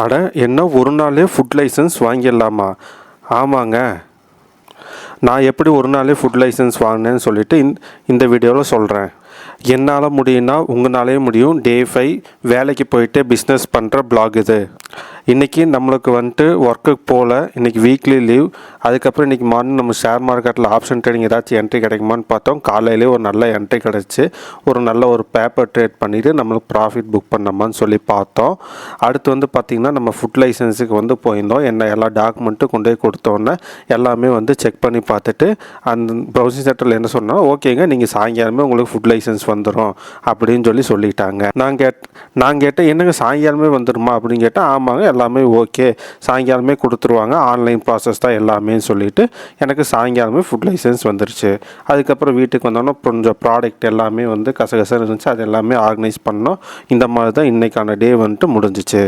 அட என்ன ஒரு நாளே ஃபுட் லைசன்ஸ் வாங்கிடலாமா? ஆமாங்க. நான் எப்படி ஒரு நாளே ஃபுட் லைசன்ஸ் வாங்கினேன்னு சொல்லிட்டு இந்த வீடியோவில் சொல்கிறேன். என்னால் முடியும்னா உங்களாலேயும் முடியும். டே 5 வேலைக்கு போயிட்டு பிஸ்னஸ் பண்ணுற பிளாக் இது. இன்றைக்கி நம்மளுக்கு வந்துட்டு ஒர்க்குக்கு போகல, இன்றைக்கி வீக்லி லீவ். அதுக்கப்புறம் இன்றைக்கி மார்னிங் நம்ம ஷேர் மார்க்கெட்டில் ஆப்ஷன் ட்ரேடிங் ஏதாச்சும் என்ட்ரி கிடைக்குமான்னு பார்த்தோம். காலையிலே ஒரு நல்ல என்ட்ரி கிடச்சி ஒரு நல்ல ஒரு பேப்பர் ட்ரேட் பண்ணிவிட்டு நம்மளுக்கு ப்ராஃபிட் புக் பண்ணோமான்னு சொல்லி பார்த்தோம். அடுத்து பார்த்திங்கன்னா நம்ம ஃபுட் லைசன்ஸுக்கு போயிருந்தோம். என்ன எல்லா டாக்குமெண்ட்டும் கொண்டு போய் கொடுத்தோன்னே எல்லாமே செக் பண்ணி பார்த்துட்டு அந்த ப்ரௌசிங் சென்டரில் என்ன சொன்னால், ஓகேங்க நீங்கள் சாயங்காலமே உங்களுக்கு ஃபுட் லைசன்ஸ் வந்துடும் அப்படின்னு சொல்லிட்டாங்க. நான் கேட்டேன், என்னங்க சாயங்காலமே வந்துடுமா அப்படின்னு கேட்டேன். ஆமாங்க, எல்லாமே ஓகே, சாயங்காலமே கொடுத்துருவாங்க, ஆன்லைன் ப்ராசஸ் தான் எல்லாமே சொல்லிவிட்டு எனக்கு சாயங்காலமே ஃபுட் லைசன்ஸ் வந்துருச்சு. அதுக்கப்புறம் வீட்டுக்கு வந்தோன்னா கொஞ்சம் ப்ராடக்ட் எல்லாமே கசகசன்னு இருந்துச்சு, அது எல்லாமே ஆர்கனைஸ் பண்ணோம். இந்த மாதிரி தான் இன்றைக்கான டே முடிஞ்சிச்சு.